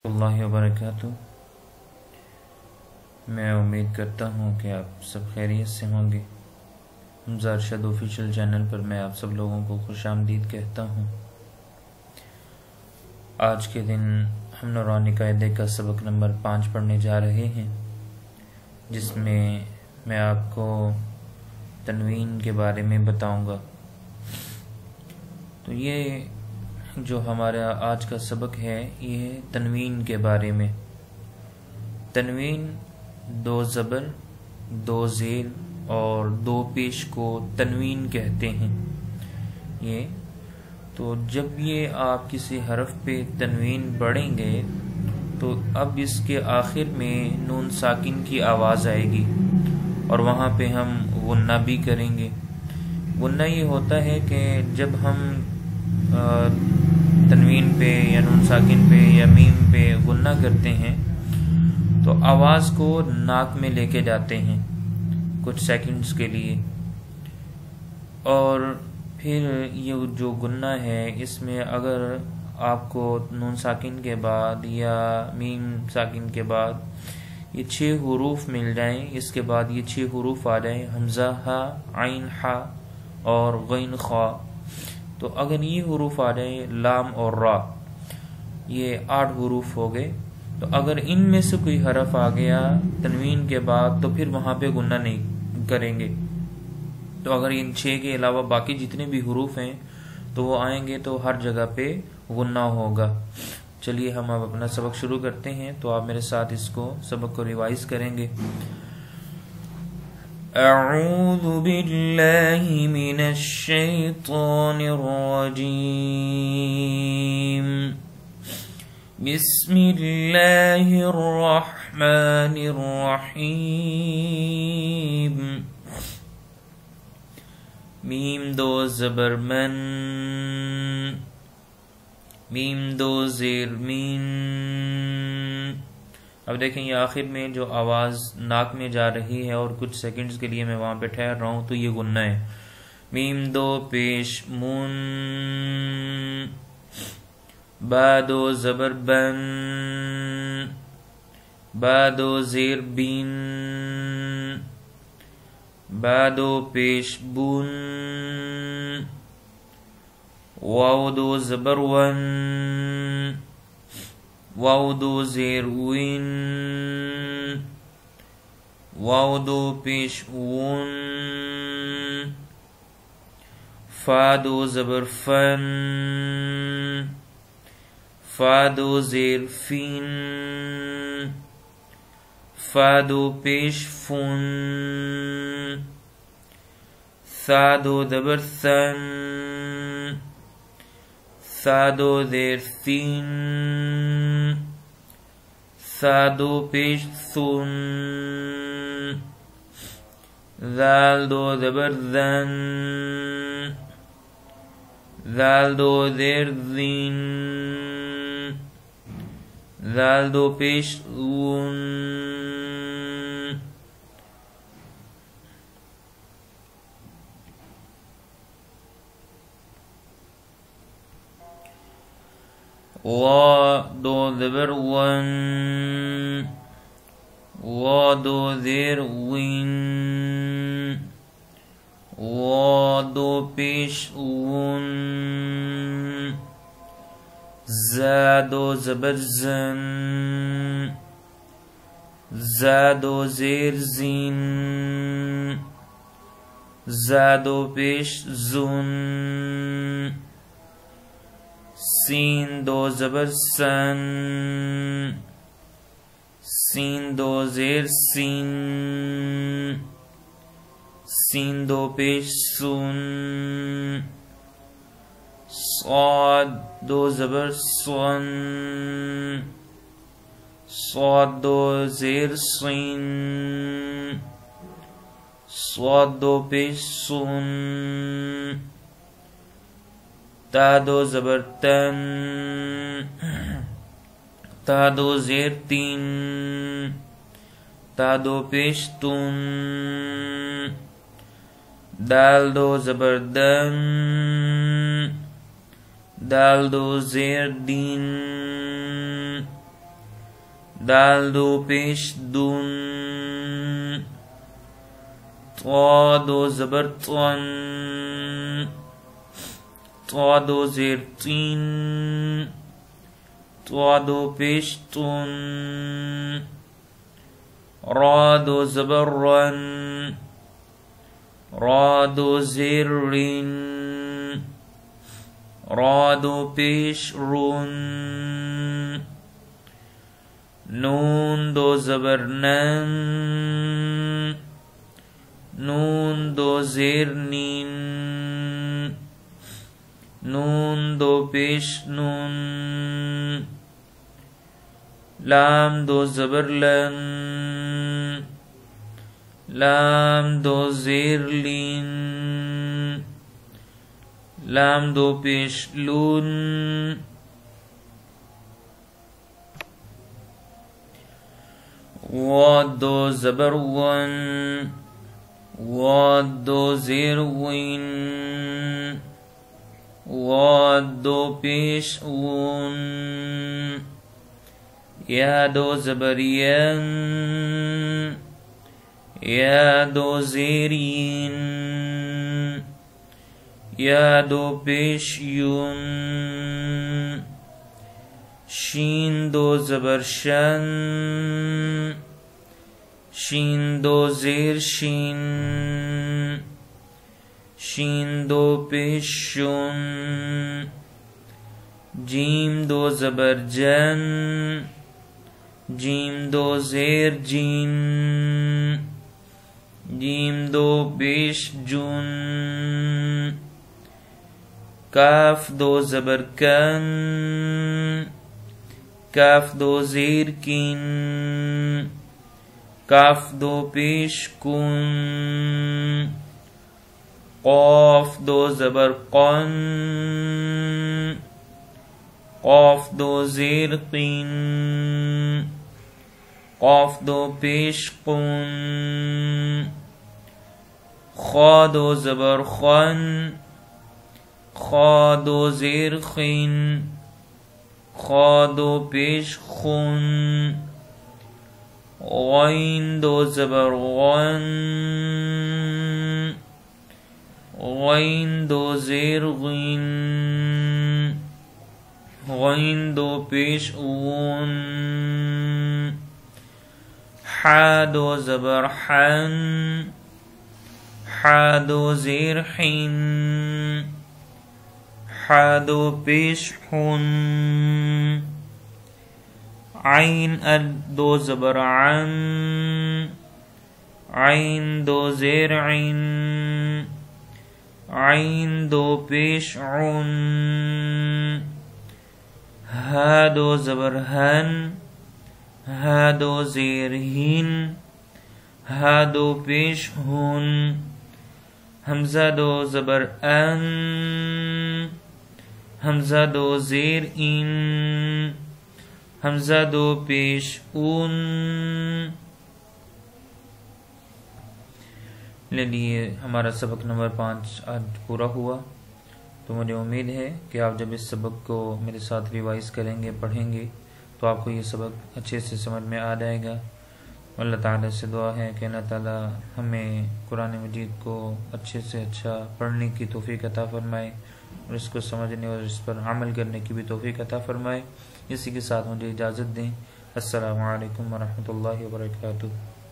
अल्लाह वबरकातुहू। मैं उम्मीद करता हूँ कि आप सब खैरियत से होंगे। हमज़ा अरशद ऑफिशियल चैनल पर मैं आप सब लोगों को खुशामदीद कहता हूँ। आज के दिन हम नूरानी कायदे का सबक नंबर 5 पढ़ने जा रहे हैं, जिसमें मैं आपको तनवीन के बारे में बताऊँगा। तो ये जो हमारा आज का सबक है ये है तनवीन के बारे में। तनवीन 2 ज़बर, 2 ज़ेर और 2 पेश को तनवीन कहते हैं। ये तो जब ये आप किसी हरफ पे तनवीन पढ़ेंगे तो अब इसके आखिर में नून साकिन की आवाज़ आएगी और वहाँ पे हम गुन्ना भी करेंगे। गुन्ना ये होता है कि जब हम तनवीन पे या नून साकिन पे या मीम पे गुन्ना करते हैं तो आवाज़ को नाक में लेके जाते हैं कुछ सेकंड्स के लिए, और फिर ये जो गुन्ना है इसमें अगर आपको नून साकिन के बाद या मीम साकिन के बाद ये 6 हुरूफ मिल जाएं, इसके बाद ये 6 हुरूफ आ जाएं, हमज़ा, हा, आइन, हा और गैन, खा। तो अगर ये हुरूफ आ जाए लाम और रा, ये 8 हुरूफ हो गए। तो अगर इनमें से कोई हरफ आ गया तनवीन के बाद तो फिर वहां पे गुन्ना नहीं करेंगे। तो अगर इन 6 के अलावा बाकी जितने भी हुरूफ हैं तो वो आएंगे तो हर जगह पे गुन्ना होगा। चलिए हम अब अपना सबक शुरू करते हैं। तो आप मेरे साथ इसको सबक को रिवाइज करेंगे। अऊज़ु बिल्लाहि मिनश शैतानिर रजीम। बिस्मिल्लाहिर रहमानिर रहीम। मीम 2 ज़बर मन, मीम 2 ज़ेर मीन। अब देखें ये आखिर में जो आवाज़ नाक में जा रही है और कुछ सेकंड्स के लिए मैं वहां पे ठहर रहा हूं तो ये गुन्ना है। मीम 2 पेश मुन, बा 2 ज़बर बन, बा 2 ज़ेर बिन, बा 2 पेश बुन, वाव 2 ज़बर वन, वाव 2 ज़ेर विन, वाव 2 पेश वुन, फा 2 ज़बर फन, फा 2 ज़ेर फिन, फा 2 पेश फुन, सा 2 ज़बर सन, सा 2 ज़ेर सीन, सा 2 पेश सुन, ज़ाल 2 ज़बर ज़न, ज़ाल 2 ज़ेर ज़ीन, ज़ाल 2 पेश ज़ून, वा 2 ज़बर वन, वा 2 ज़ेर विन, वा 2 पेश वुन, ज़ा 2 ज़बर ज़न, ज़ा 2 ज़ेर ज़ीन, ज़ा 2 पेश ज़ुन, सीन 2 ज़बर सन, सीन 2 ज़ेर सीन, सीन 2 पेश सुन, साद 2 ज़बर सन, साद 2 ज़ेर सीन, साद 2 पेश सुन, ता 2 ज़बर तन, ता 2 ज़ेर तीन, ता 2 पेश तुन, दाल 2 ज़बर दन, दाल 2 ज़ेर दीन, दाल दो पेश दुन, त्वा दो ज़बर त्वन, त्वा दो ज़ेर तीन, त्वा दो पेश तुन, रा दो ज़बर रन, रा दो ज़ेर रिन, रा दो पेश रुन, नून दो ज़बर नन, नून दो ज़ेर नीन, नून दो पेश नून, लाम दो ज़बर लन, लाम दो ज़ेर लीन, लाम दो पेश लून, वाद दो ज़बर वन, वाद दो ज़ेर विन, वाद दो पेश वुन, या दो ज़बर यन, या दो ज़ेरीन, या दो पेश युन, शीन दो ज़बर शन, शीन दो ज़ेर शीन, शीन दो पेश शुन, जीम दो ज़बर जन, जीम दो ज़ेर जीन, जीम दो पेश जुन, काफ दो ज़बर कन, काफ दो ज़ेर किन, काफ दो पेश कुन, क़ाफ दो ज़बर क़न, क़ाफ दो ज़ेर क़ीन, क़ाफ दो पेश क़ुन, ख़ा दो ज़बर ख़न, ख़ा दो ज़ेर ख़ीन, ख़ा दो पेश ख़ुन, ग़ैन दो ज़बर ग़न, ग़ैन दो ज़ेर ग़ीन, ग़ैन दो पेश ग़ुन, हा दो ज़बर हन, हा दो ज़ेर हिन, हा दो पेश हुन, आइन दो ज़बर अन, आइन दो ज़ेर इन, आइन दो पेश उन, हा दो ज़बर हन, हा दो ज़ेर हिन, हा दो पेश हुन, हमज़ा दो ज़बर अन, हमज़ा दो ज़ेर इन, हमज़ा दो पेश उन। लिए हमारा सबक नंबर 5 आज पूरा हुआ। तो मुझे उम्मीद है कि आप जब इस सबक को मेरे साथ रिवाइज़ करेंगे, पढ़ेंगे, तो आपको ये सबक अच्छे से समझ में आ जाएगा। अल्लाह ताला से दुआ है कि अल्लाह ताला हमें कुरान मजीद को अच्छे से अच्छा पढ़ने की तौफीक अता फरमाए और इसको समझने और इस पर अमल करने की भी तौफीक अता फरमाए। इसी के साथ मुझे इजाज़त दें। अस्सलामु अलैकुम व रहमतुल्लाहि व बरकातुहू।